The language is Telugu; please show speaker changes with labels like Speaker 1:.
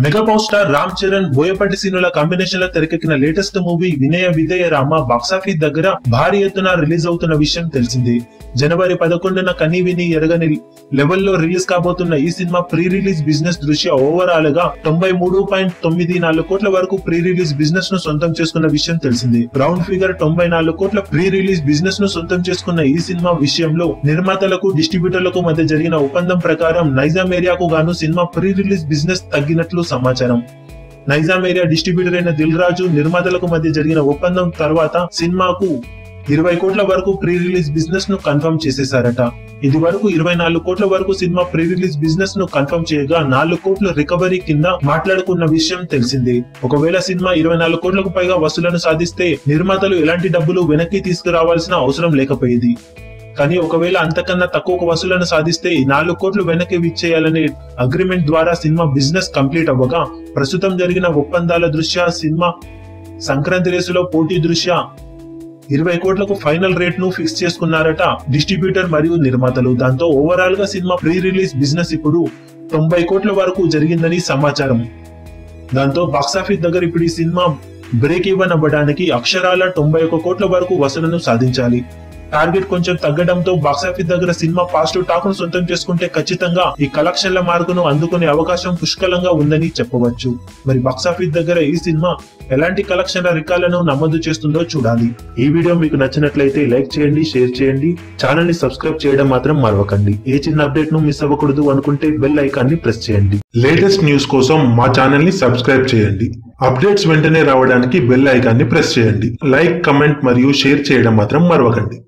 Speaker 1: Mega power star Ram Charan Boyapati సీనుల కాంబినేషన్ లో తెరకెక్కిన latest movie Vinaya Vidheya Rama box office దగ్గర భారీ ఎత్తున రిలీజ్ అవుతున్న విషయం తెలిసింది. జనవరి 11న కనీ విని ఎరగని లెవెల్లో రిలీజ్ కాబోతున్న ఈ సినిమా ప్రీ రిలీజ్ బిజినెస్ దృష్ట్యా ఓవరాల్ గా 93.94 కోట్ల వరకు ప్రీ రిలీజ్ బిజినెస్ ను సొంతం చేసుకున్న విషయం తెలిసింది. రౌండ్ ఫిగర్ 94 కోట్ల ప్రీ రిలీజ్ బిజినెస్ ను సొంతం చేసుకున్న ఈ సినిమా విషయంలో నిర్మాతలకు డిస్ట్రిబ్యూటర్లకు మధ్య జరిగిన ఒప్పందం ప్రకారం నైజాం ఏరియాకు గాను సినిమా ప్రీ రిలీజ్ బిజినెస్ తగ్గినట్లు సమాచారం. నైజాం ఏరియా డిస్ట్రిబ్యూటర్ అయిన దిల్ రాజు నిర్మాతలకు మధ్య జరిగిన ఒప్పందం తర్వాత సినిమాకు 20 కోట్ల వరకు ప్రీ రిలీజ్ బిజినెస్ ను కన్ఫర్మ్ చేసేశారట. ఇది వరకు 24 కోట్ల వరకు సినిమా ప్రీ రిలీజ్ బిజినెస్ ను కన్ఫర్మ్ చేయగా 4 కోట్ల రికవరీ కింద మాట్లాడుకున్న విషయం తెలిసింది. ఒకవేళ సినిమా 24 కోట్లకు పైగా వసూలను సాధిస్తే నిర్మాతలు ఎలాంటి డబ్బులు వెనక్కి తీసుకురావాల్సిన అవసరం లేకపోయేది. కానీ ఒకవేళ అంతకన్నా తక్కువ వసూలను సాధిస్తే 4 కోట్లు వెనక్కి ఇచ్చేయాలనే అగ్రిమెంట్ ద్వారా సినిమా బిజినెస్ కంప్లీట్ అవ్వగా ప్రస్తుతం జరిగిన ఒప్పందాల దృష్ట్యా సినిమా సంక్రాంతి రేసులో పోటీ దృష్ట్యా 20 కోట్లకు ఫైనల్ రేట్ ను ఫిక్స్ చేసుకున్నారట డిస్ట్రిబ్యూటర్ మరియు నిర్మాతలు. దాంతో ఓవరాల్ గా సినిమా ప్రీ రిలీజ్ బిజినెస్ ఇప్పుడు 90 కోట్ల వరకు జరిగిందని సమాచారం. దాంతో బాక్సాఫీస్ దగ్గర ఇప్పుడు ఈ సినిమా బ్రేక్ ఈవెన్ అవ్వడానికి అక్షరాల 91 కోట్ల వరకు వసూలను సాధించాలి. టార్గెట్ కొంచెం తగ్గడంతో బాక్సాఫీస్ దగ్గర సినిమా పాజిటివ్ టాక్ ను సొంతం చేసుకుంటే ఖచ్చితంగా ఈ కలెక్షన్ల మార్కును అందుకునే అవకాశం పుష్కలంగా ఉందని చెప్పవచ్చు. మరి బాక్సాఫీస్ దగ్గర ఈ సినిమా ఎలాంటి కలెక్షన్ల రికార్డులను నమోదు చేస్తుందో చూడాలి. ఈ వీడియో మీకు నచ్చినట్లయితే లైక్ చేయండి, షేర్ చేయండి, ఛానల్ ని సబ్స్క్రైబ్ చేయడం మాత్రం మరవకండి. ఏ చిన్న అప్డేట్ ను మిస్ అవ్వకూడదు అనుకుంటే బెల్ ఐకాన్ ని ప్రెస్ చేయండి. లేటెస్ట్ న్యూస్ కోసం మా ఛానల్ ని సబ్స్క్రైబ్ చేయండి. అప్డేట్స్ వెంటనే రావడానికి బెల్ ఐకాన్ ని ప్రెస్ చేయండి. లైక్, కమెంట్ మరియు షేర్ చేయడం మాత్రం మరవకండి.